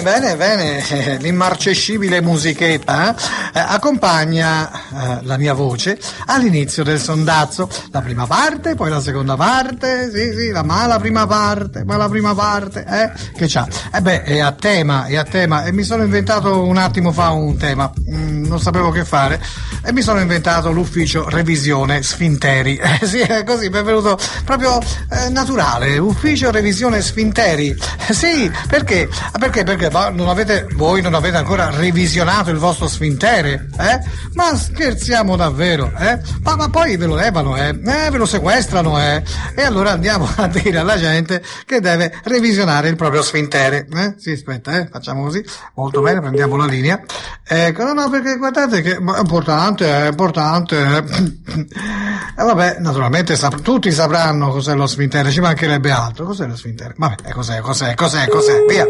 Bene, l'immarcescibile musichetta accompagna la mia voce all'inizio del sondazzo. La prima parte, poi la seconda parte, sì, ma la prima parte, che c'ha? È a tema, e mi sono inventato un attimo fa un tema, non sapevo che fare, e mi sono inventato l'ufficio revisione sfinteri. Sì, è così, mi è venuto proprio naturale, ufficio revisione sfinteri. Sì, perché voi non avete ancora revisionato il vostro sfintere, eh? Ma scherziamo davvero, eh? Ma poi ve lo levano, ve lo sequestrano, e allora andiamo a dire alla gente che deve revisionare il proprio sfintere, Sì, aspetta, facciamo così, molto bene, prendiamo la linea. Ecco, no, perché guardate che è importante. Vabbè, naturalmente tutti sapranno cos'è lo sfintere, ci mancherebbe altro. Cos'è lo sfintere? Vabbè, cos'è, via.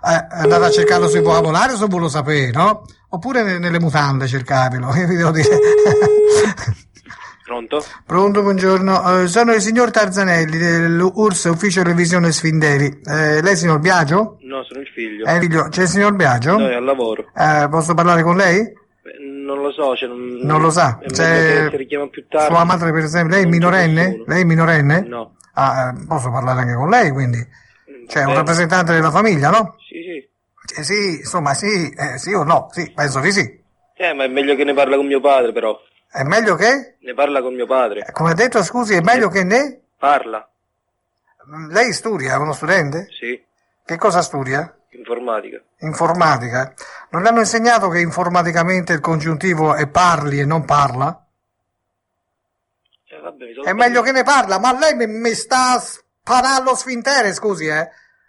Andate a cercarlo sui vocabolari, se voi lo sapete, no? Oppure nelle mutande cercatelo, che vi devo dire. Pronto? Pronto, buongiorno. Sono il signor Tarzanelli dell'URSS Ufficio Revisione Sfinteri. Lei signor Biagio? No, sono il figlio. Figlio. C'è il signor Biagio? No, è al lavoro. Posso parlare con lei? Non lo so, non lo sa. Se richiama più tardi. Sua madre, per esempio, lei è minorenne? Lei è minorenne? No. Posso parlare anche con lei, quindi? Cioè, un rappresentante della famiglia, no? Sì. Sì, insomma, sì o no? Sì, penso di sì. Ma è meglio che ne parla con mio padre, però. È meglio che? Ne parla con mio padre. Come ha detto, scusi, è meglio che ne? Parla. Lei studia? È uno studente? Sì. Che cosa studia? Informatica. Non le hanno insegnato che informaticamente il congiuntivo è parli e non parla? Vabbè, è meglio che ne parla, ma lei mi sta sparando sfintere, scusi,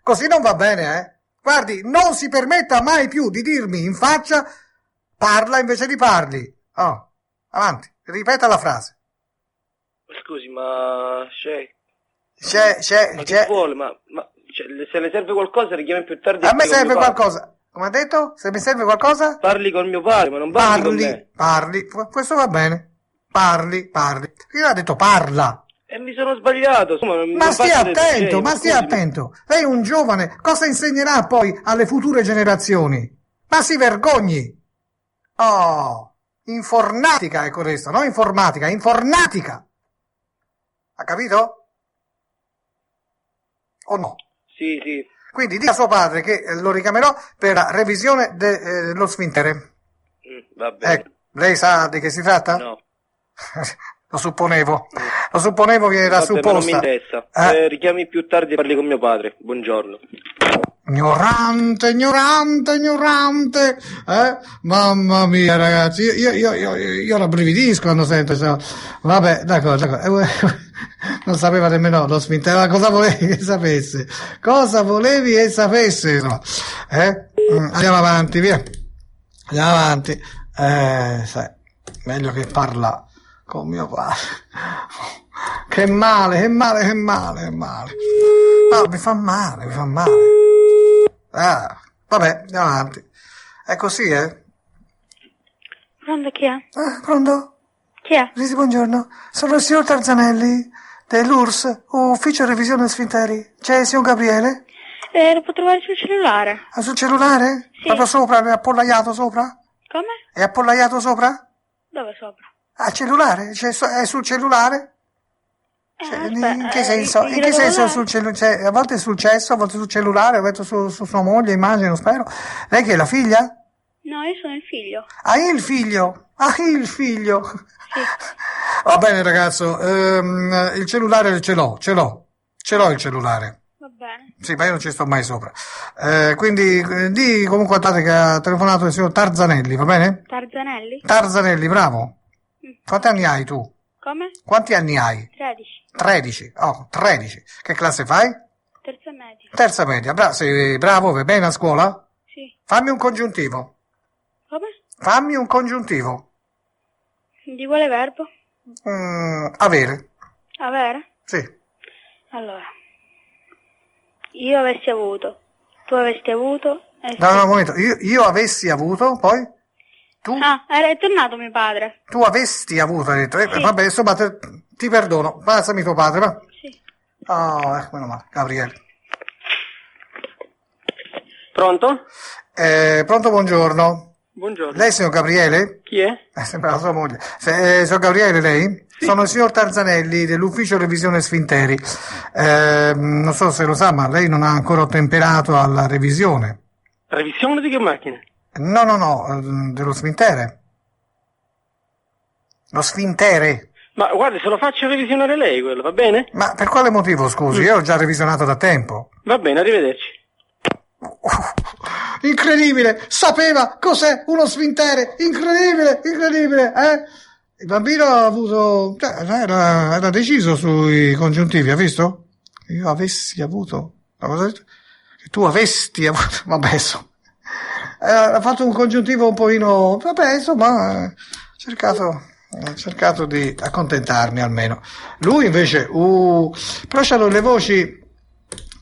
Così non va bene, Guardi, non si permetta mai più di dirmi in faccia parla invece di parli. Oh, avanti, ripeta la frase. Scusi, ma C'è. Vuole? Ma se le serve qualcosa richiami più tardi. A me serve qualcosa. Come ha detto? Se mi serve qualcosa? Parli con mio padre, ma non parli con me. Parli. Questo va bene. Parli. Io ho detto parla. E mi sono sbagliato. Ma stia attento. Lei è un giovane. Cosa insegnerà poi alle future generazioni? Ma si vergogni. Oh, informatica è questo, no informatica, informatica. Ha capito? O no? Sì. Quindi dica a suo padre che lo richiamerò per la revisione dello sfintere. Va bene. Lei sa di che si tratta? No. Lo supponevo, viene da supposta. Non mi interessa. Richiami più tardi e parli con mio padre. Buongiorno. Ignorante, mamma mia, ragazzi, io rabbrividisco quando sento ciò. Vabbè, d'accordo. Non sapeva nemmeno lo sfintere. Ma cosa volevi che sapesse? No. Andiamo avanti, via. Sai, meglio che parla con mio padre. Che male. No, mi fa male. Vabbè, andiamo avanti. È così, Pronto, chi è? Pronto? Chi è? Sì, buongiorno. Sono il signor Tarzanelli dell'URSS, Ufficio Revisione Sfinteri. C'è il signor Gabriele? Lo può trovare sul cellulare. Sul cellulare? Sì. Proprio sopra? È appollaiato sopra? Come? È appollaiato sopra? Dove sopra? Cellulare? È sul cellulare? In che senso? In che senso sul cellulare? A volte è sul cesso, a volte sul cellulare, a volte su sua moglie, immagino, spero. Lei che è la figlia? No, io sono il figlio. Il figlio? Il figlio. Sì. Va bene, ragazzo, il cellulare ce l'ho il cellulare. Va bene. Sì, ma io non ci sto mai sopra. Quindi di comunque guardate che ha telefonato il signor Tarzanelli, va bene? Tarzanelli, bravo. Quanti anni hai tu? Come? Quanti anni hai? 13. 13. Che classe fai? Terza media. Sei bravo, vai bene a scuola? Sì. Fammi un congiuntivo. Come? Fammi un congiuntivo. Di quale verbo? Avere. Avere? Sì. Allora. Io avessi avuto. Tu avessi avuto. No, un momento. Io avessi avuto, poi? Tu? Era tornato mio padre. Tu avesti avuto, hai detto. Sì. Vabbè, insomma, ti perdono. Passami tuo padre, va? Sì. Meno male, Gabriele. Pronto? Pronto, buongiorno. Buongiorno. Lei, signor Gabriele? Chi è? Sembra la sua moglie. Signor Gabriele, lei? Sì. Sono il signor Tarzanelli dell'ufficio revisione Sfinteri. Non so se lo sa, ma lei non ha ancora ottemperato alla revisione. Revisione di che macchina? No, dello Sfintere. Lo Sfintere. Ma guardi, se lo faccio revisionare lei quello, va bene? Ma per quale motivo, scusi? Io ho già revisionato da tempo. Va bene, arrivederci. Incredibile! Sapeva cos'è uno Sfintere! Incredibile, eh? Il bambino ha avuto... era deciso sui congiuntivi, ha visto? Io avessi avuto... Che tu avesti avuto... Vabbè, insomma... ha fatto un congiuntivo un pochino... Vabbè, insomma... Ho cercato di accontentarmi almeno. Lui invece... però c'hanno le voci...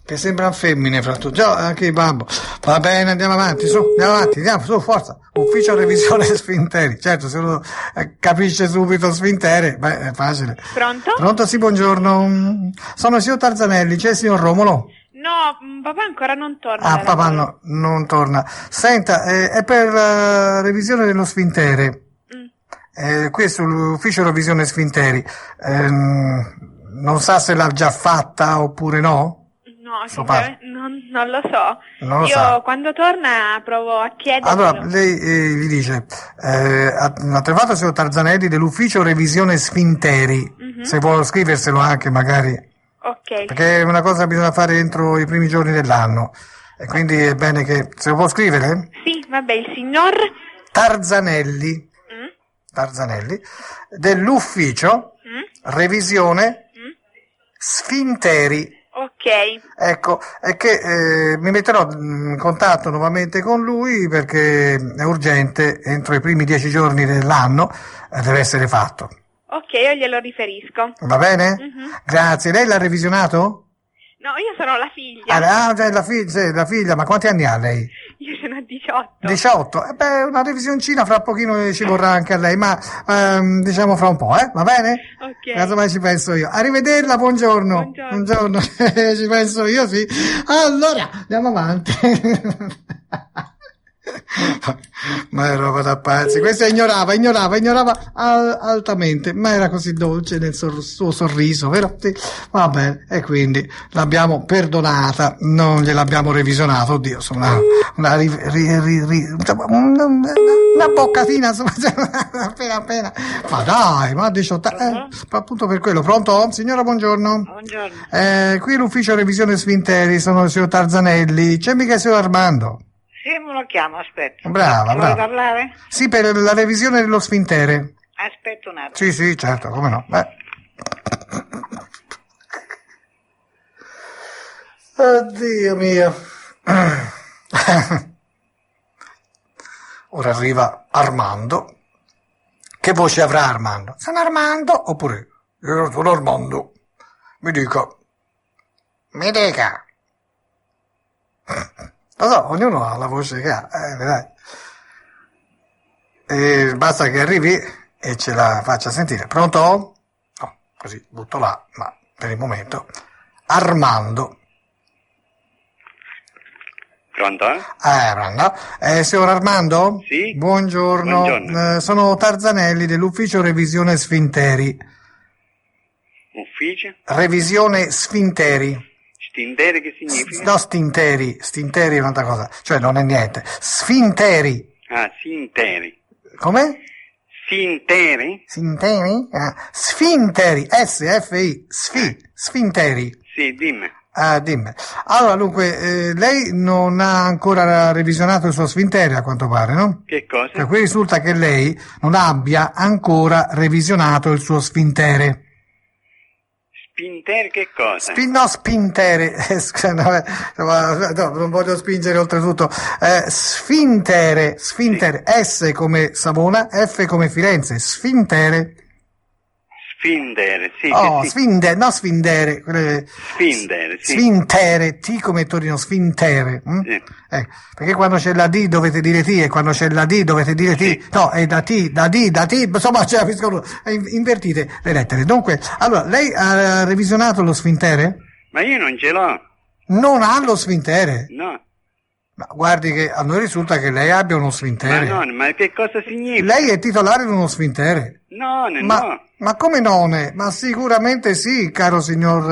che sembrano femmine fra tutti. Già, anche il babbo. Va bene, andiamo avanti, andiamo, su, forza. Ufficio revisione Sfinteri. Certo, se uno capisce subito Sfintere, beh, è facile. Pronto? Pronto, sì, buongiorno. Sono il signor Tarzanelli, c'è il signor Romolo? No, papà ancora non torna. Ah, da papà lavoro. non torna. Senta, è per revisione dello Sfintere. Qui è sull'ufficio revisione Sfinteri. Non sa se l'ha già fatta oppure no? No, Suo padre. non lo so. Non lo Io sa. quando torna provo a chiederlo. Allora, lei gli dice, ha trovato il signor Tarzanelli dell'ufficio revisione Sfinteri, se vuole scriverselo anche magari, Ok. perché è una cosa che bisogna fare entro i primi giorni dell'anno, e quindi è bene che, se lo può scrivere, Sì, vabbè, il signor... Tarzanelli, dell'ufficio revisione Sfinteri. Ok. Ecco, è che mi metterò in contatto nuovamente con lui perché è urgente, entro i primi 10 giorni dell'anno deve essere fatto. Ok, io glielo riferisco. Va bene? Grazie. Lei l'ha revisionato? No, io sono la figlia. Già, la figlia, ma quanti anni ha lei? Io sono a 18. 18? Una revisioncina fra pochino ci vorrà anche a lei, ma diciamo fra un po', va bene? Ok. Casomai ci penso io. Arrivederla, buongiorno. Buongiorno. Ci penso io, sì. Allora, andiamo avanti. Ma è roba da pazzi. Questa ignorava altamente, ma era così dolce nel suo sorriso, vero? Sì. Va bene, e quindi l'abbiamo perdonata, non gliel'abbiamo revisionato. Oddio, insomma, una boccatina, insomma, appena. Ma dai, ma 18 appunto per quello. Pronto? Signora, buongiorno. Buongiorno. Qui l'ufficio revisione Sfinteri, sono il signor Tarzanelli. C'è mica il signor Armando? Sì, me lo chiamo, aspetta. Brava. Vuoi parlare? Sì, per la revisione dello Sfintere. Aspetta un attimo. Sì, certo, come no. Oddio mio. Ora arriva Armando. Che voce avrà Armando? Sono Armando? Oppure, io sono Armando. Mi dica. Lo so, ognuno ha la voce che ha, dai. Basta che arrivi e ce la faccia sentire. Pronto? No, così butto là, ma per il momento. Armando. Pronto? Pronto? Signor Armando? Sì. Buongiorno. Buongiorno. Sono Tarzanelli dell'ufficio revisione Sfinteri. Ufficio? Revisione Sfinteri. Stinteri che significa? No, stinteri è un'altra cosa, cioè non è niente. Sfinteri. Ah, Sinteri. Come? Sinteri? Sfinteri? Sfinteri, S-F-I, Sfinteri. Sì, dimmi. Dimmi. Allora, dunque, lei non ha ancora revisionato il suo Sfintere, a quanto pare, no? Che cosa? Cioè, qui risulta che lei non abbia ancora revisionato il suo Sfintere. Spinteri che cosa? Spintere, no, non voglio spingere oltretutto. Sfintere, S come Savona, F come Firenze, Sfintere. Sfindere, sì, Oh, che sì. Sfindere. Sfindere, sì. Sfintere, T come Torino, Sfintere. Sì. Perché quando c'è la D dovete dire T e quando c'è la D dovete dire T. Sì. No, è da T, insomma, invertite le lettere. Dunque, allora, lei ha revisionato lo Sfintere? Ma io non ce l'ho. Non ha lo Sfintere? No. Ma guardi che a noi risulta che lei abbia uno Ma sfintere. non, ma che cosa significa? Lei è titolare di uno sfintere. No. Ma come non è? Ma sicuramente sì, caro signor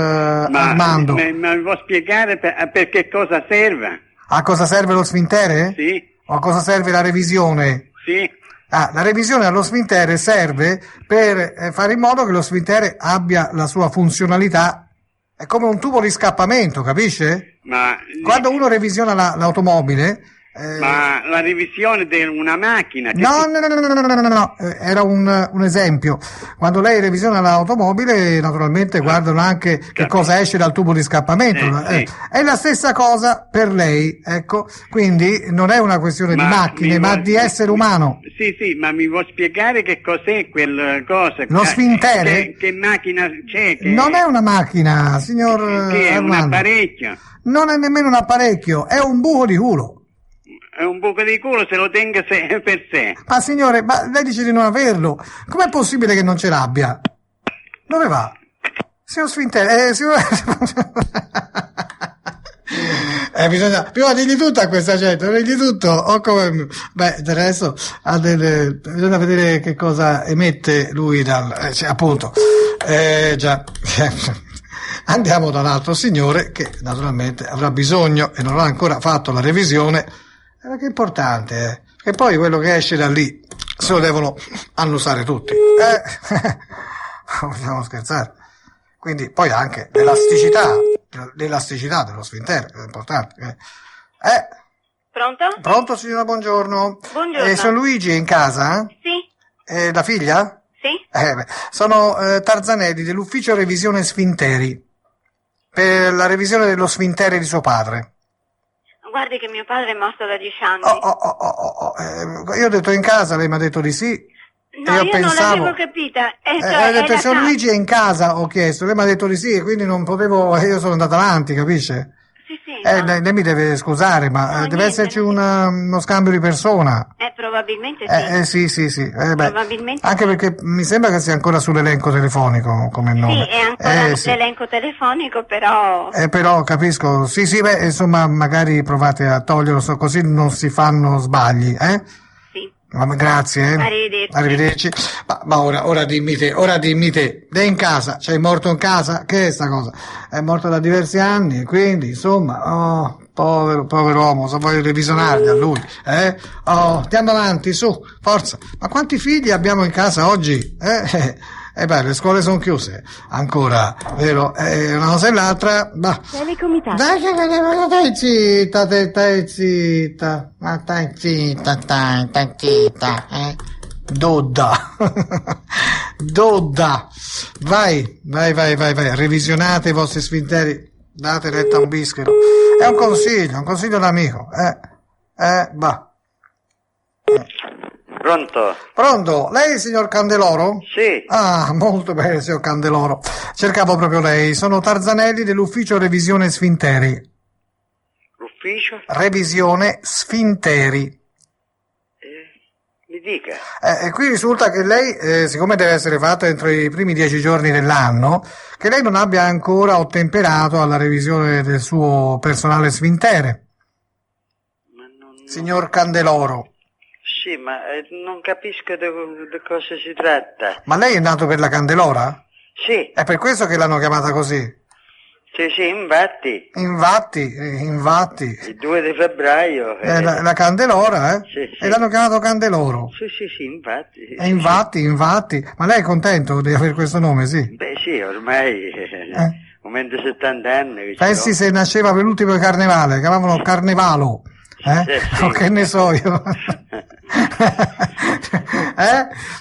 Ma Armando. ma mi può spiegare per che cosa serve? A cosa serve lo sfintere? Sì, O a cosa serve la revisione? sì. La revisione allo sfintere serve per fare in modo che lo sfintere abbia la sua funzionalità. È come un tubo di scappamento, capisce? Ma, Quando uno revisiona l'automobile... ma la revisione di una macchina... No, era un esempio. Quando lei revisiona l'automobile, naturalmente guardano anche che cosa esce dal tubo di scappamento. Sì. È la stessa cosa per lei, ecco. Quindi non è una questione di macchine, mi ma vuoi- di essere umano. Sì, ma mi vuoi spiegare che cos'è quel cosa? Lo sfintere? Che macchina c'è? Non è una macchina, signor Che è un Armando. apparecchio? Non è nemmeno un apparecchio, è un buco di culo. È un buco di culo se lo tenga per sé. Ma signore, ma lei dice di non averlo. Com'è possibile che non ce l'abbia? Dove va? Signor Sfintere, bisogna prima dirgli tutto a questa gente, dirgli tutto, o come, del resto bisogna vedere che cosa emette lui appunto, già. Andiamo da un altro signore che naturalmente avrà bisogno e non ha ancora fatto la revisione. Che è importante, che poi quello che esce da lì se lo devono annusare tutti. Vogliamo scherzare. Quindi poi anche l'elasticità dello sfintere è importante. Pronto? Pronto signora, buongiorno. Buongiorno. Sono Luigi, è in casa? Sì, La figlia? sì. Sono Tarzanelli dell'ufficio revisione sfinteri per la revisione dello sfintere di suo padre. Guardi che mio padre è morto da 10 anni. Io ho detto in casa, lei mi ha detto di sì. No, io io pensavo... non l'avevo capita. ho detto, la signor casa. Luigi è in casa, ho chiesto, lei mi ha detto di sì, quindi non potevo, io sono andato avanti, capisce? Sì, no. Lei mi deve scusare, ma No, deve niente, esserci non uno scambio di persona. Probabilmente sì. Sì. Probabilmente Anche perché mi sembra che sia ancora sull'elenco telefonico come nome. Sì, è ancora Sì. l'elenco telefonico, però... Però capisco, sì, insomma, magari provate a toglierlo, così non si fanno sbagli, Sì. Grazie. Arrivederci. Ma ora dimmi te, lei è in casa, cioè è morto in casa? Che è sta cosa? È morto da diversi anni, quindi, insomma, povero uomo, se vuoi revisionarli a lui, andiamo avanti, su, forza. Ma quanti figli abbiamo in casa oggi? Le scuole sono chiuse ancora, vero? Una cosa e l'altra, Telecomitato. Dai zitta, ma stai zitta, Dodda, vai, revisionate i vostri sfinteri, date retta a un bischero, è un consiglio d'amico, Pronto, lei signor Candeloro? Sì. Ah, molto bene signor Candeloro, cercavo proprio lei, sono Tarzanelli dell'ufficio revisione sfinteri. L'ufficio? Revisione sfinteri. Mi dica. E qui risulta che lei, siccome deve essere fatta entro i primi 10 giorni dell'anno, che lei non abbia ancora ottemperato alla revisione del suo personale sfintere. Ma non... Signor Candeloro. Sì, ma non capisco di cosa si tratta. Ma lei è nato per la Candelora? Sì, È per questo che l'hanno chiamata così? sì, infatti. Infatti. Il 2 di febbraio. La Candelora, Sì. E l'hanno chiamato Candeloro. Sì, infatti. Infatti. Ma lei è contento di avere questo nome, sì? Beh, sì, ormai ho 70 anni. Che Pensi se nasceva per l'ultimo carnevale, chiamavano Carnevalo, Sì. O che ne so io.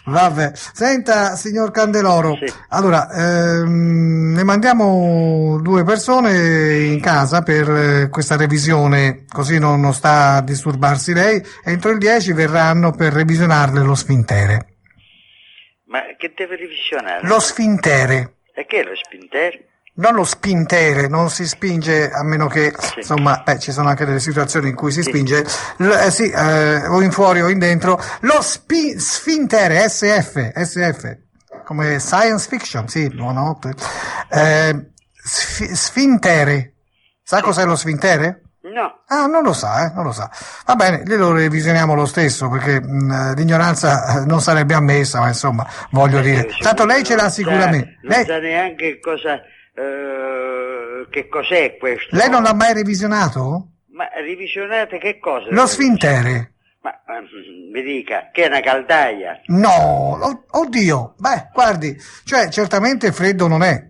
Vabbè. Senta, signor Candeloro, Sì. allora, ne mandiamo 2 persone in casa per questa revisione, così non sta a disturbarsi lei, entro il 10 verranno per revisionarle lo sfintere. Ma che deve revisionare? Lo sfintere. E che è lo spintere? Non lo spintere, non si spinge a meno che, insomma, ci sono anche delle situazioni in cui si spinge, o in fuori o in dentro, lo sfintere, SF, come science fiction, sì, buonanotte, sfintere, sa cos'è lo sfintere? No. Ah, non lo sa, non lo sa. Va bene, lo revisioniamo lo stesso, perché l'ignoranza non sarebbe ammessa, ma insomma, voglio dire. Tanto lei ce l'ha sicuramente. Non sa neanche che cos'è questo. Lei non l'ha mai revisionato? Ma revisionate che cosa? Lo sfintere. Ma mi dica, che è una caldaia? No, oddio, beh, guardi, cioè certamente freddo non è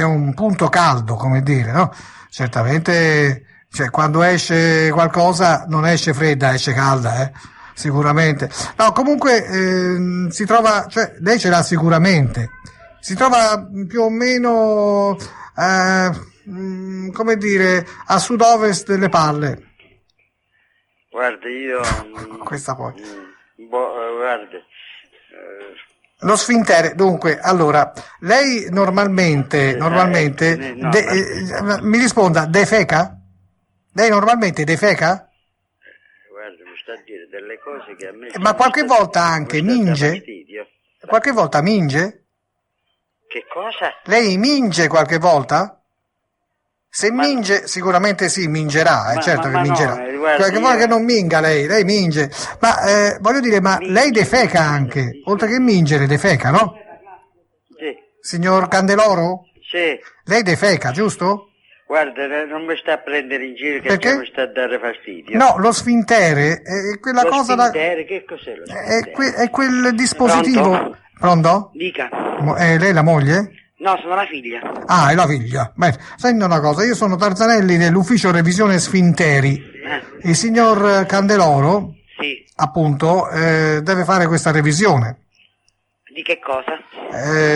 un punto caldo, come dire, no? Certamente, cioè quando esce qualcosa non esce fredda, esce calda, sicuramente. No, comunque si trova, cioè lei ce l'ha sicuramente, si trova più o meno, come dire, a sud-ovest delle Palle. Guarda, io... Questa poi. Guarda... Lo sfintere, dunque, allora, lei normalmente, mi risponda, defeca? Lei normalmente defeca? Guarda, mi sta a dire delle cose che a me... Ma qualche volta anche minge? Qualche volta minge? Che cosa? Lei minge qualche volta? Se minge, sicuramente sì, mingerà, certo che mingerà. No, guarda, che vuole che non minga lei minge. Ma voglio dire, ma lei defeca anche, oltre che mingere, defeca, no? Sì. Signor Candeloro? Sì. Lei defeca, giusto? Guarda, non mi sta a prendere in giro, che perché? mi sta a dare fastidio. No, lo sfintere è quella cosa da... Che cos'è lo sfintere? È quel dispositivo... Pronto? Dica. Lei è la moglie? No, sono la figlia. Ah, è la figlia. Beh, senti una cosa, io sono Tarzanelli dell'ufficio revisione sfinteri. Il signor Candeloro, sì, appunto, deve fare questa revisione. Di che cosa?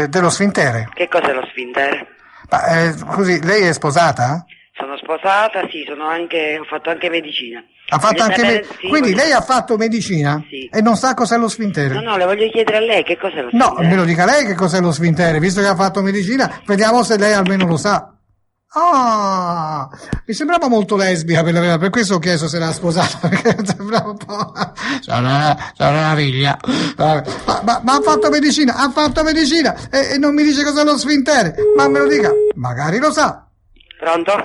Dello sfintere. Che cos'è lo sfintere? Ma, così, lei è sposata? Sono sposata, sì, ho fatto anche medicina. Ha fatto anche quindi lei ha fatto medicina? Sì. E non sa cos'è lo sfintere? No, le voglio chiedere a lei che cos'è lo sfintere. No, me lo dica lei che cos'è lo sfintere, visto che ha fatto medicina, vediamo se lei almeno lo sa. Ah, mi sembrava molto lesbica per questo ho chiesto se l'ha sposata, perché sembrava un po'... Sono una figlia. Ma ha fatto medicina e non mi dice cos'è lo sfintere, ma me lo dica, magari lo sa. Pronto?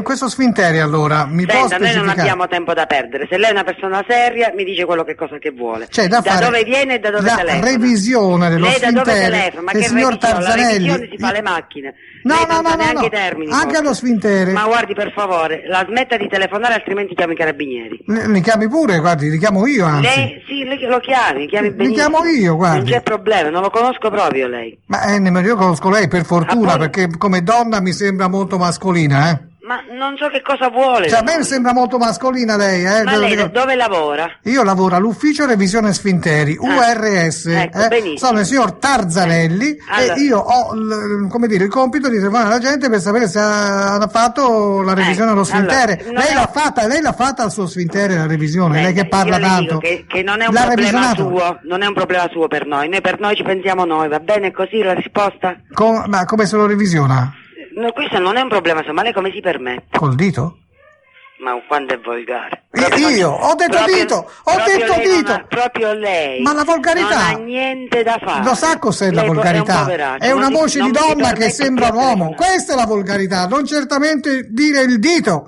Questo sfintere allora mi può Senta, noi specificare? non abbiamo tempo da perdere. Se lei è una persona seria, mi dice quello che cosa che vuole. Cioè, da fare dove viene e da dove la telefona. revisione dello lei da dove sfintere. telefona? Ma che signor revisione? Tarzanelli... La revisione si fa alle macchine. No, lei no, non sa no, neanche no. i termini. Anche forse. allo sfintere. Ma guardi, per favore, la smetta di telefonare, altrimenti chiami i carabinieri. Li chiami pure, guardi, li chiamo io anzi. Lei, sì, lo chiami benissimo. Li chiamo io, guardi. Non c'è problema, non lo conosco proprio lei. Ma nemmeno io conosco lei, per fortuna, Appunto. perché come donna mi sembra molto mascolina, Ma non so che cosa vuole. Cioè, a me sembra molto mascolina lei, Ma lei dove lavora? Io lavoro all'ufficio revisione sfinteri, URS, ecco, benissimo. sono il signor Tarzanelli allora. e io ho il compito di telefonare alla gente per sapere se hanno fatto la revisione allo sfintere. Allora, lei l'ha fatta al suo sfintere la revisione, lei che parla io le tanto. Dico che non è un problema suo, non è un problema suo per noi ci pensiamo noi, va bene così la risposta? Ma come se lo revisiona? No, questo non è un problema suo, ma lei come si permette? Col dito? Ma quando è volgare? Io ho detto dito, Proprio lei. Ma la volgarità non ha niente da fare. Lo sa cos'è la volgarità? È una voce di donna che sembra un uomo. Questa è la volgarità, non certamente dire il dito.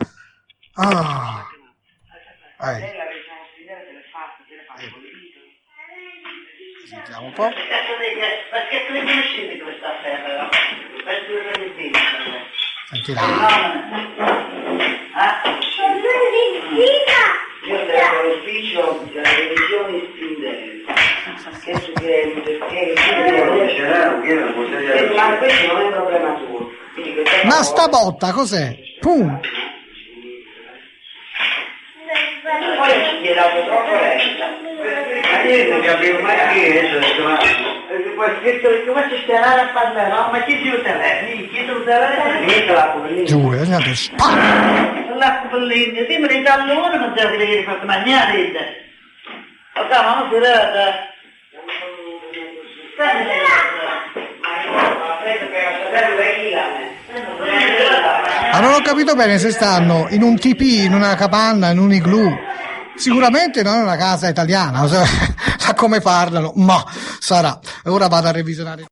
Sentiamo un po'. Perché tu conoscevi questa affaire? Senti là. Io devo all'ufficio delle revisioni spindere. Ma questo non è un problema tuo. Ma sta botta cos'è? Pum. Poi ci chiedo troppo resta. Ma io non capivo mai che è questo. Come ci stiamo a parlare? No, ma chi ti utile? Chi ti utile? Niente la poverina. Giù, è andato La poverina, sì, mi dà l'uno, non devo vedere fatto mangiare. Ok, ma non si rada. Ma non ho capito bene se stanno in un tipì, in una capanna, in un igloo. Sicuramente non è una casa italiana, sa come parlano, ma sarà. Ora vado a revisionare.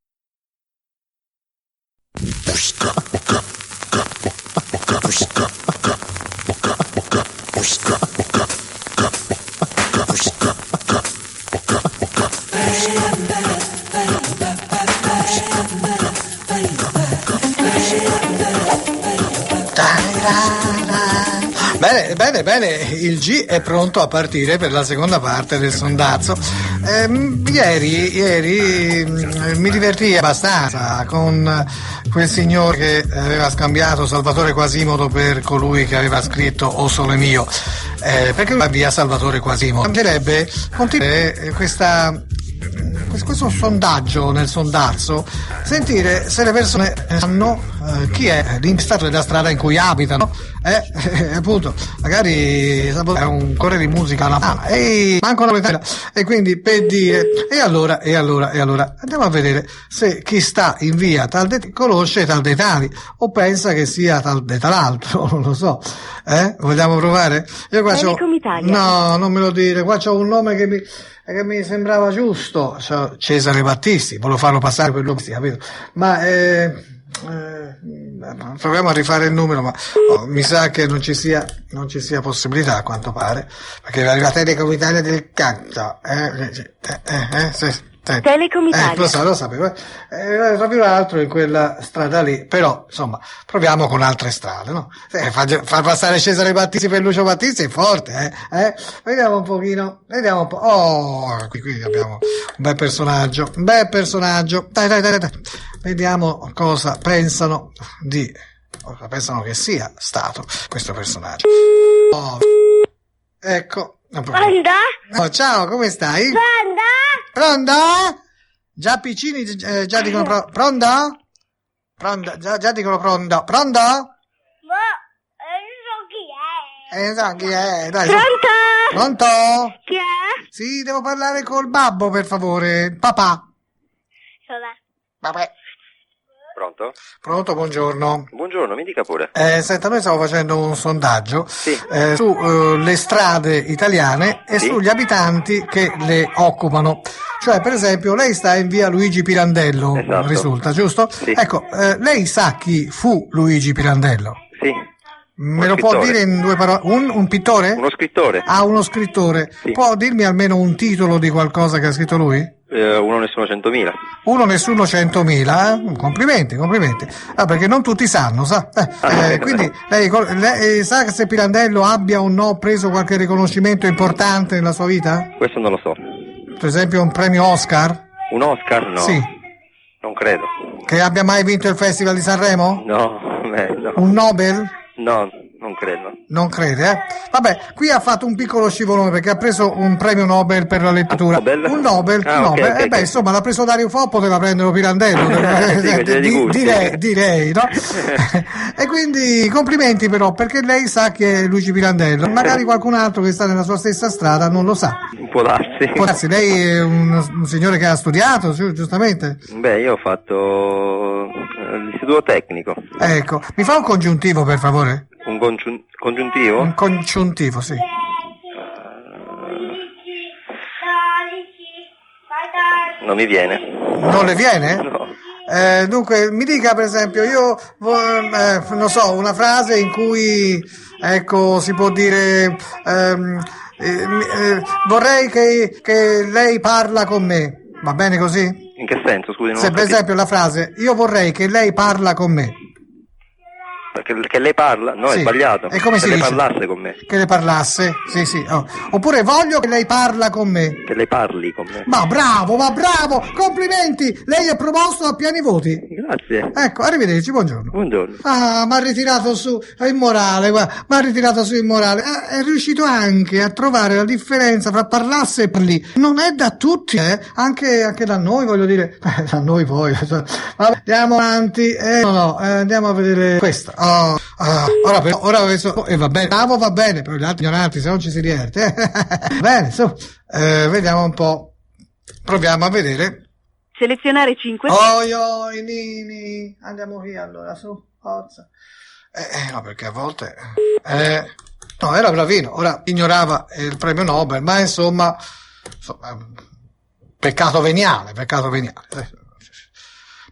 Bene, il G è pronto a partire per la seconda parte del sondazzo. Ieri mi divertii abbastanza con quel signore che aveva scambiato Salvatore Quasimodo per colui che aveva scritto O Sole Mio, perché va via Salvatore Quasimodo. Bisognerebbe continuare questo sondaggio nel sondazzo, sentire se le persone sanno chi è l'instato della strada in cui abitano, appunto, magari è un correre di musica alla mano, mancano le tele, e quindi per dire, e allora, andiamo a vedere se chi sta in via tal de conosce tal dei tali, o pensa che sia tal de tal'altro, non lo so, vogliamo provare? Io qua c'ho, no, non me lo dire, qua c'ho un nome che mi sembrava giusto, Cesare Battisti, volevo farlo passare per lui, capito? Ma proviamo a rifare il numero, ma mi sa che non ci sia possibilità, a quanto pare, perché arriva Telecom Italia del canto, Telecom Italia. Lo sapevo, proprio l'altro in quella strada lì, però insomma proviamo con altre strade, no? Far passare Cesare Battisti per Lucio Battisti è forte, vediamo un pochino, vediamo un po'. Oh, qui abbiamo un bel personaggio, dai, vediamo cosa pensano che sia stato questo personaggio. Ecco. Pronto? Oh, ciao, come stai? Pronto? Già piccini, già dicono pronto? Pronto? Già dicono pronto? Pronto? Non so chi è. Non so chi è, dai. Pronto? Pronto? Chi è? Sì, devo parlare col babbo, per favore. Papà. Vabbè. Pronto? Pronto, buongiorno. Buongiorno, mi dica pure. Senta, noi stiamo facendo un sondaggio Sì. su le strade italiane e Sì. sugli abitanti che le occupano. Cioè, per esempio, lei sta in via Luigi Pirandello, Esatto. risulta, giusto? Sì. Ecco, lei sa chi fu Luigi Pirandello? Sì. Me lo Uno può scrittore. dire in due parole? Un pittore? Uno scrittore. Ah, uno scrittore. Sì. Può dirmi almeno un titolo di qualcosa che ha scritto lui? Uno nessuno 100.000. Uno nessuno 100.000, complimenti. Ah, perché non tutti sanno, sa? Quindi lei sa se Pirandello abbia o no preso qualche riconoscimento importante nella sua vita? Questo non lo so. Per esempio un premio Oscar? Un Oscar? No. Sì. Non credo. Che abbia mai vinto il Festival di Sanremo? No, no. Un Nobel? No, non credo. Non crede, eh? Vabbè, qui ha fatto un piccolo scivolone perché ha preso un premio Nobel per la lettura. Nobel? Un Nobel, Ah, un ok, Nobel. ok, ok. Insomma, l'ha preso Dario Fo, poteva prenderlo Pirandello. Sì, di gusti. direi, no? E quindi complimenti però, perché lei sa che è Luigi Pirandello. Magari qualcun altro che sta nella sua stessa strada non lo sa. Può darsi. Può darsi, lei è un signore che ha studiato, giustamente? Beh, io ho fatto l'istituto tecnico. Ecco, mi fa un congiuntivo per favore? Un congiuntivo? Un congiuntivo, sì. Non mi viene. Non le viene? No. Dunque, mi dica per esempio, io non so, una frase in cui, ecco, si può dire, vorrei che lei parla con me, va bene così? In che senso, scusi? Non Se ho per capito. esempio la frase, io vorrei che lei parla con me. Che lei parla? No, Sì. è sbagliato. E come che si lei dice? parlasse con me. Che le parlasse, sì. Oh. Oppure voglio che lei parla con me. Che lei parli con me. Ma bravo, complimenti, lei è proposto a pieni voti. Grazie. Ecco, arrivederci, buongiorno. Buongiorno. Ah, mi ha ritirato su immorale, guarda, mi ha ritirato su immorale. È riuscito anche a trovare la differenza fra parlasse e parli. Non è da tutti, anche da noi, voglio dire. Da noi poi. Vabbè, andiamo avanti. Andiamo a vedere questa. Ora questo, va bene. Bravo, va bene, però gli altri ignoranti, se non ci si diverte. Bene, vediamo un po'. Proviamo a vedere. Selezionare 5. Oi, Nini, andiamo via allora, su, forza. No, perché a volte... no, era bravino, ora ignorava il premio Nobel, ma insomma peccato veniale.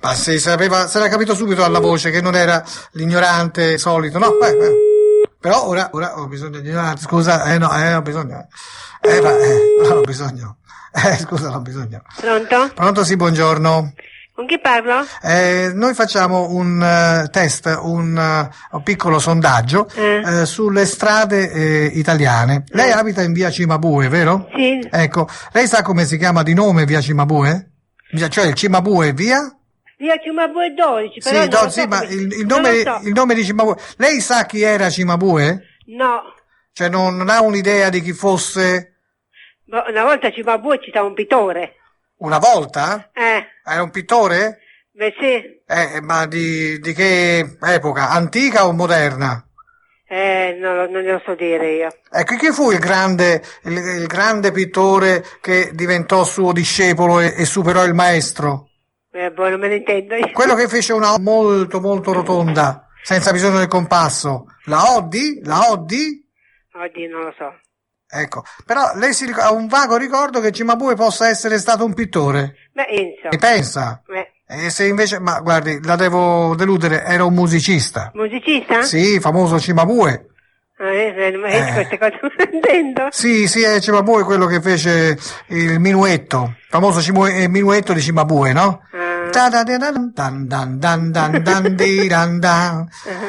Ma se era capito subito alla voce che non era l'ignorante solito, no? Però ora ho bisogno di ignorante, scusa, ho bisogno. Non ho bisogno. Scusa, non ho bisogno. Pronto? Pronto, sì, buongiorno. Con chi parlo? Noi facciamo un test, un piccolo sondaggio sulle strade italiane. Lei abita in via Cimabue, vero? Sì. Ecco, lei sa come si chiama di nome via Cimabue? Cioè il Cimabue via? Via Cimabue 12, però Sì, non lo so sì, ma come- il non nome, lo so. il nome di Cimabue. Lei sa chi era Cimabue? No. Cioè non ha un'idea di chi fosse Boh, una volta a Cimabue ci stava un pittore. una volta? Era un pittore? Beh sì. Ma di che epoca? Antica o moderna? Non glielo so dire io. Ecco, chi fu il grande pittore che diventò suo discepolo e superò il maestro? Boh, non me ne intendo io. Quello che fece una molto molto rotonda, senza bisogno del compasso. La Oddi? La Oddi? Oddio, non lo so. Ecco, però lei ha un vago ricordo che Cimabue possa essere stato un pittore. Beh, insomma. E pensa. E se invece, ma guardi, la devo deludere, era un musicista. Musicista? Sì, famoso Cimabue. Queste cose non le intendo. Sì, è Cimabue quello che fece il minuetto, famoso minuetto di Cimabue, no?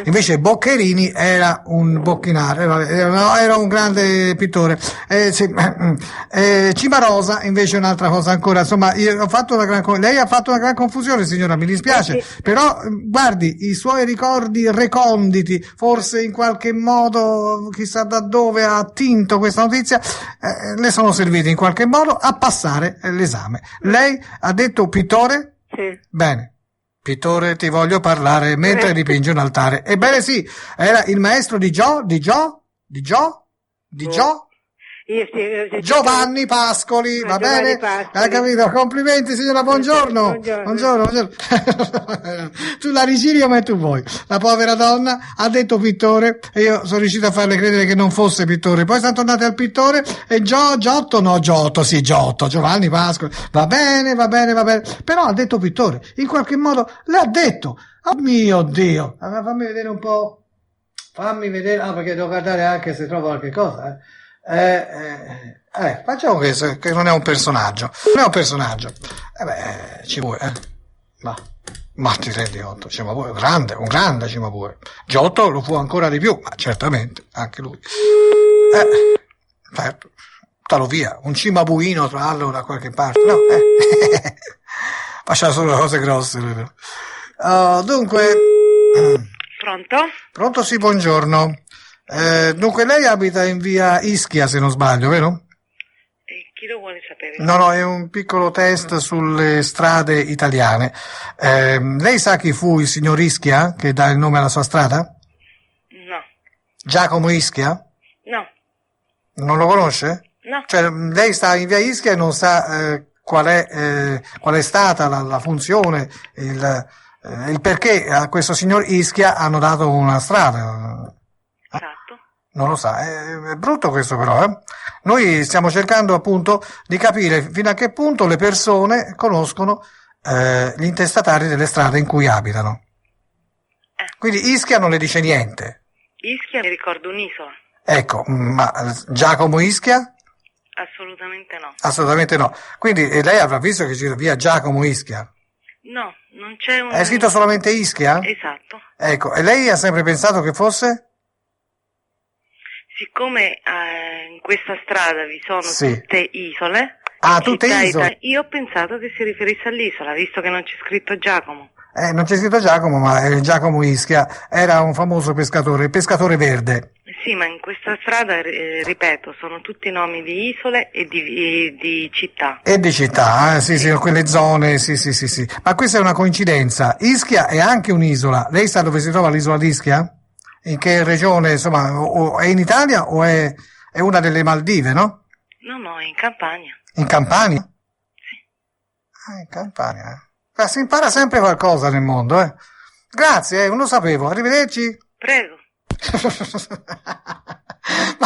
Invece Boccherini era un bocchinare, era un grande pittore. Cimarosa invece è un'altra cosa ancora. Insomma, lei ha fatto una gran confusione, signora, mi dispiace, però guardi, i suoi ricordi reconditi, forse in qualche modo, chissà da dove ha attinto questa notizia, le sono serviti in qualche modo a passare l'esame. Lei ha detto pittore? Sì. Bene. Pittore, ti voglio parlare mentre dipinge un altare. Ebbene sì, era il maestro di Giovanni Pascoli, va bene? Ha capito? Complimenti signora, buongiorno. Buongiorno. Tu la rigiri come tu vuoi. La povera donna ha detto pittore e io sono riuscito a farle credere che non fosse pittore. Poi sono tornati al pittore e Giotto, Giovanni Pascoli. Va bene. Però ha detto pittore. In qualche modo l'ha detto. Oh mio Dio. Allora, fammi vedere un po'. Perché devo guardare anche se trovo qualche cosa, facciamo che non è un personaggio. Ci vuoi, ma ti rendi conto? Cimabue, un grande Cimabue. Giotto lo fu ancora di più, ma certamente, anche lui. Certo, talo via, un cimabuino tra l'altro da qualche parte, no? Faceva solo cose grosse, lui. Dunque. Pronto? Pronto, sì, buongiorno. Dunque lei abita in via Ischia, se non sbaglio, vero? Chi lo vuole sapere? No, è un piccolo test sulle strade italiane. Lei sa chi fu il signor Ischia, che dà il nome alla sua strada? No. Giacomo Ischia? No. Non lo conosce? No. Cioè, lei sta in via Ischia e non sa qual è stata la funzione, il perché a questo signor Ischia hanno dato una strada. Esatto. Non lo sa, è brutto questo però. Noi stiamo cercando appunto di capire fino a che punto le persone conoscono gli intestatari delle strade in cui abitano. Quindi Ischia non le dice niente. Ischia mi ricordo un'isola. Ecco, ma Giacomo Ischia? Assolutamente no. Assolutamente no. Quindi lei avrà visto che c'è via Giacomo Ischia? No, non c'è un... È scritto solamente Ischia? Esatto. Ecco, e lei ha sempre pensato che fosse? Siccome in questa strada vi sono tutte isole, tutte isole? Io ho pensato che si riferisse all'isola, visto che non c'è scritto Giacomo. Non c'è scritto Giacomo, ma Giacomo Ischia era un famoso pescatore, il pescatore verde. Sì, ma in questa strada, ripeto, sono tutti nomi di isole e di città. E di città, sì, quelle zone, sì. Ma questa è una coincidenza. Ischia è anche un'isola. Lei sa dove si trova l'isola di Ischia? In che regione, insomma, è in Italia o è una delle Maldive, no? No, è in Campania. In Campania? Sì. In Campania. Si impara sempre qualcosa nel mondo, Grazie, non lo sapevo. Arrivederci. Prego.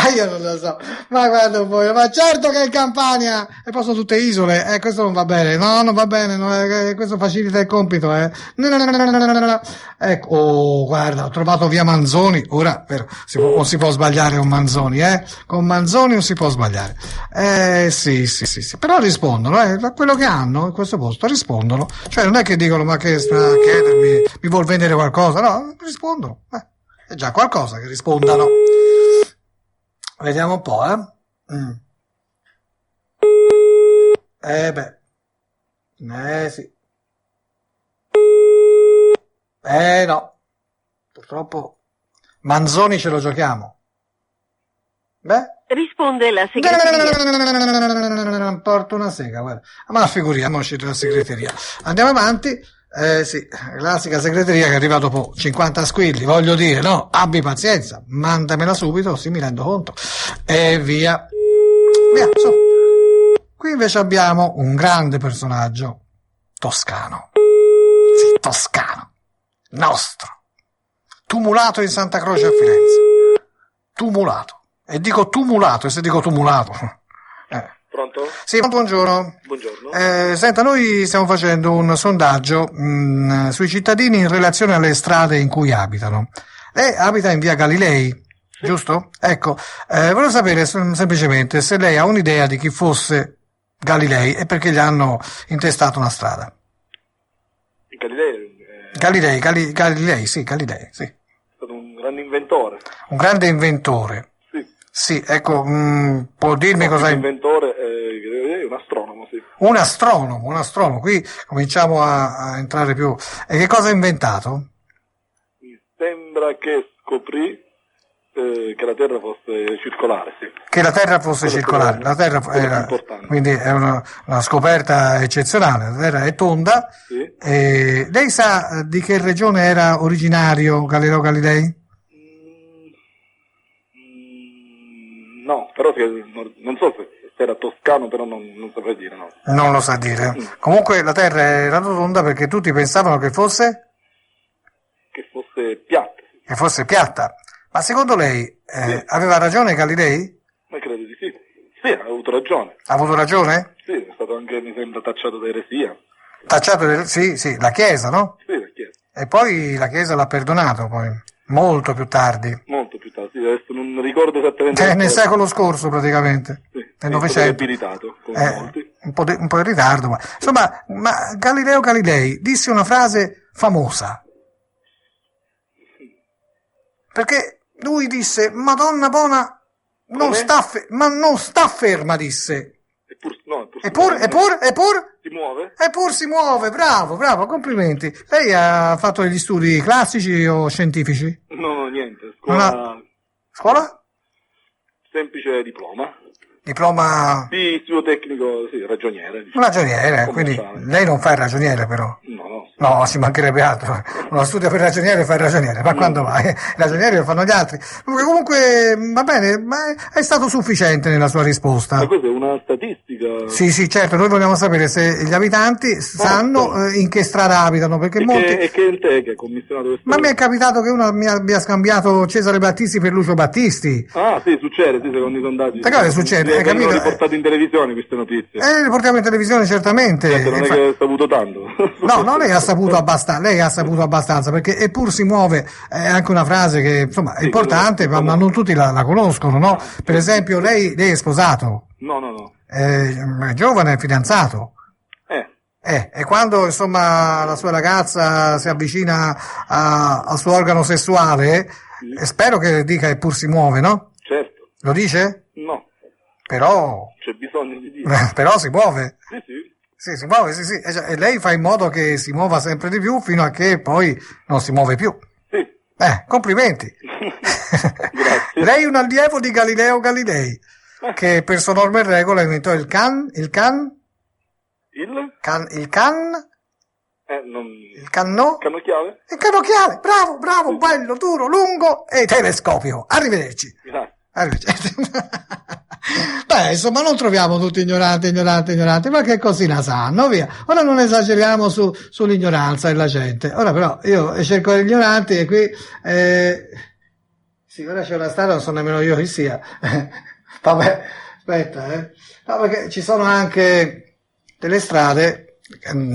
Ma io non lo so, ma guarda un po', ma certo che in Campania, e poi sono tutte isole, questo non va bene, no, non va bene, questo facilita il compito, No. Ecco, oh, guarda, ho trovato via Manzoni, ora, vero, non si può sbagliare con Manzoni, con Manzoni non si può sbagliare, sì, però rispondono, da quello che hanno in questo posto, rispondono, cioè non è che dicono, ma che sta a chiedermi, mi vuol vendere qualcosa, no, rispondono, è già qualcosa che rispondano. Vediamo un po', sì. No. Purtroppo Manzoni ce lo giochiamo. Risponde la segreteria. Porto una sega, guarda. Ma figuriamoci della segreteria. Andiamo avanti. Sì, classica segreteria che arriva dopo 50 squilli, voglio dire, no, abbi pazienza, mandamela subito, sì, mi rendo conto, e via. So. Qui invece abbiamo un grande personaggio, toscano, sì, toscano, nostro, tumulato in Santa Croce a Firenze, tumulato, e dico tumulato, e se dico tumulato... Pronto? Sì, buongiorno. Buongiorno. Senta, noi stiamo facendo un sondaggio sui cittadini in relazione alle strade in cui abitano. Lei abita in via Galilei, giusto? Ecco, volevo sapere semplicemente se lei ha un'idea di chi fosse Galilei e perché gli hanno intestato una strada. Galilei, sì. È stato un grande inventore. Un grande inventore. Sì, ecco, può dirmi cosa... Inventore è un astronomo, sì. Un astronomo, qui cominciamo a entrare più. E che cosa ha inventato? Mi sembra che scoprì che la Terra fosse circolare, sì. Che la Terra fosse circolare, la Terra era, quindi è una scoperta eccezionale, la Terra è tonda. Sì. E lei sa di che regione era originario Galileo Galilei? No, però non so se era toscano, però non saprei dire, no. Non lo sa dire. Comunque la Terra era rotonda perché tutti pensavano che fosse? Che fosse piatta. Che fosse piatta. Ma secondo lei aveva ragione Galilei? Ma credo di sì. Sì, ha avuto ragione. Ha avuto ragione? Sì, è stato anche, mi sembra, tacciato di eresia. Sì, la Chiesa, no? Sì, la Chiesa. E poi la Chiesa l'ha perdonato, poi, molto più tardi. Sì, adesso non ricordo esattamente. Nel secolo scorso praticamente. Sì, nel Novecento. Un po' in ritardo, ma insomma, ma Galileo Galilei disse una frase famosa. Perché lui disse, Madonna buona, non sta ferma, disse. Eppur? Si muove? Eppur si muove, bravo, complimenti. Lei ha fatto degli studi classici o scientifici? No, niente. Scuola? Semplice diploma. Diploma? Sì, istituto tecnico, sì, ragioniere. Diciamo. Ragioniere, quindi lei non fa il ragioniere però? No. No, ci mancherebbe altro. Uno studia per ragioniere e fa il ragioniere, ma quando vai? I ragionieri lo fanno gli altri. Comunque, va bene, ma è stato sufficiente nella sua risposta. Ma questa è una statistica? Sì, certo, noi vogliamo sapere se gli abitanti sanno in che strada abitano, perché molti... E che ente che ha commissionato questo? Ma mi è capitato che uno mi abbia scambiato Cesare Battisti per Lucio Battisti. Ah, sì, succede, sì, secondo i sondaggi. Perché succede? Hai capito? Riportate in televisione queste notizie. Le portiamo in televisione certamente. Certo, non è che ha saputo tanto. No, lei ha saputo abbastanza, perché eppur si muove è anche una frase che insomma è importante, ma non tutti la conoscono, no? Per esempio, lei è sposato? No. È giovane, è fidanzato? E quando insomma la sua ragazza si avvicina al suo organo sessuale, spero che dica eppur si muove, no? Certo. Lo dice? No. Però... C'è bisogno di dire. Però si muove. Sì. Sì, si muove, sì. E lei fa in modo che si muova sempre di più fino a che poi non si muove più. Sì. Complimenti. Grazie. Lei è un allievo di Galileo Galilei, che per sua norma e regola inventò il cannone, Il cannocchiale? Il cannocchiale, bravo, bello, duro, lungo e telescopio. Arrivederci. Grazie. Beh, insomma, non troviamo tutti ignoranti, ma che cosina sanno, via. Ora non esageriamo sull'ignoranza della gente. Ora però io cerco gli ignoranti e qui Sì, ora c'è una strada, non so nemmeno io chi sia. Vabbè, aspetta, No, perché ci sono anche delle strade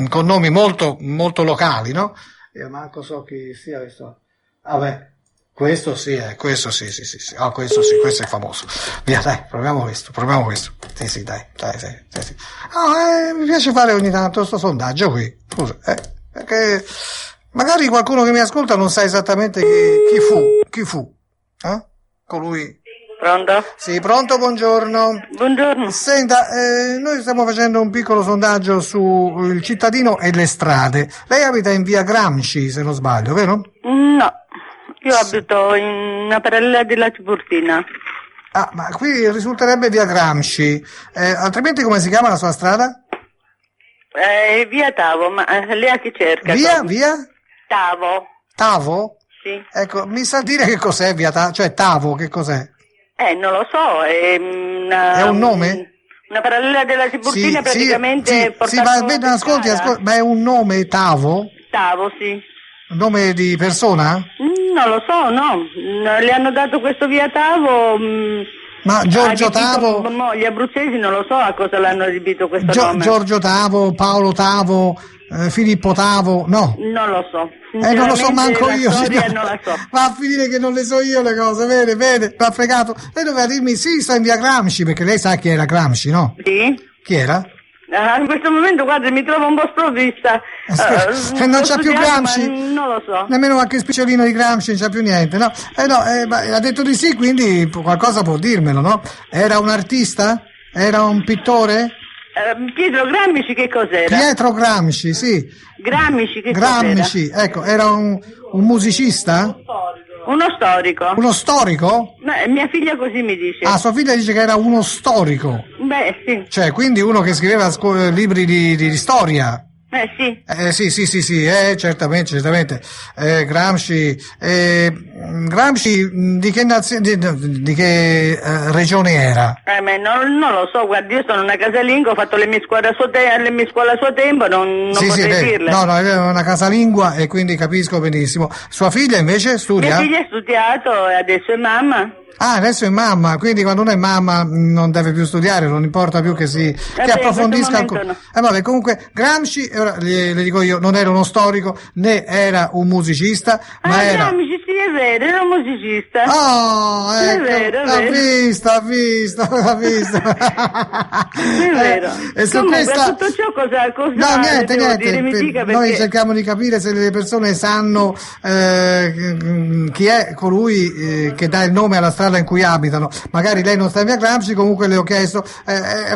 con nomi molto, molto locali, no? Io manco so chi sia questo. Vabbè, questo sì, sì. Ah, questo sì, questo è famoso. Via, dai, proviamo questo. Sì, dai. Sì. Mi piace fare ogni tanto sto sondaggio qui. Scusa, perché magari qualcuno che mi ascolta non sa esattamente chi fu. Colui. Pronto? Sì, pronto, buongiorno. Buongiorno. Senta, noi stiamo facendo un piccolo sondaggio sul cittadino e le strade. Lei abita in via Gramsci, se non sbaglio, vero? No, io abito in una parallela della Tiburtina. Ah, ma qui risulterebbe via Gramsci. Altrimenti come si chiama la sua strada? Via Tavo, ma lei a chi cerca? Via? Tavo. Tavo? Sì. Ecco, mi sa dire che cos'è via Tavo? Cioè Tavo, che cos'è? Non lo so, è È un nome? Una parallela della Tiburtina praticamente sì, ma vedi, ascolti, ma è un nome Tavo? Tavo, sì. Un nome di persona? Non lo so, no. Le hanno dato questo via Tavo. Ma Giorgio Tavo? Gli abruzzesi non lo so a cosa l'hanno adibito questo nome. Giorgio Tavo, Paolo Tavo, Filippo Tavo, no? Non lo so. Non lo so manco io. Non la so. Va a finire che non le so io le cose, vede, mi ha fregato. Lei doveva dirmi sì, sto in via Gramsci, perché lei sa chi era Gramsci, no? Sì. Chi era? In questo momento, guarda, mi trovo un po' sprovvista. Non c'ha più Gramsci? Non lo so. Nemmeno qualche spicciolino di Gramsci, non c'ha più niente, no? Ha detto di sì, quindi qualcosa può dirmelo, no? Era un artista? Era un pittore? Pietro Gramsci che cos'era? Pietro Gramsci, sì. Gramsci che Gramsci, cos'era? ecco, era un musicista? Uno storico. Uno storico? Mia figlia così mi dice. Ah, sua figlia dice che era uno storico. Beh, sì. Cioè, quindi uno che scriveva libri di storia. Sì. Sì, certamente. Gramsci, di che regione era? Ma non lo so, guardi, io sono una casalinga, ho fatto le mie scuole a suo tempo, non potrei dirle. No, è una casalingua e quindi capisco benissimo. Sua figlia invece studia? Mia figlia ha studiato e adesso è mamma. Ah, adesso è mamma, quindi quando uno è mamma non deve più studiare, non importa più che approfondisca ancora. No. Vabbè, comunque Gramsci, ora le dico io, non era uno storico né era un musicista, ma era... Gramsci, sì, è vero, era un musicista. Oh, ecco, è vero. ha visto. È vero. E su Comunque, questa... tutto ciò cosa No, niente. dire, mi dica, Noi perché... cerchiamo di capire se le persone sanno chi è colui che dà il nome alla strada in cui abitano. Magari lei non sta in via Gramsci, comunque le ho chiesto,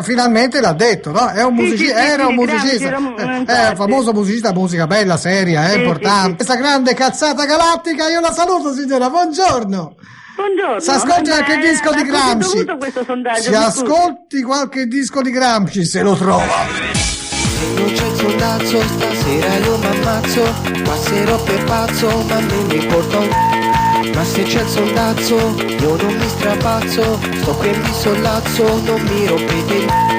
finalmente l'ha detto, no? È un musicista, era un musicista, è un famoso musicista, musica bella, seria, importante. Questa grande cazzata galattica, io la saluto signora, buongiorno. Buongiorno. Si ascolti qualche disco di Gramsci. Si ascolti qualche disco di Gramsci, se lo trova. Non c'è il sondazzo, stasera io m'ammazzo, passerò per pazzo, ma non mi importa. Ma se c'è il sondazzo, io non mi strapazzo, sto qui in sollazzo, non mi rompete.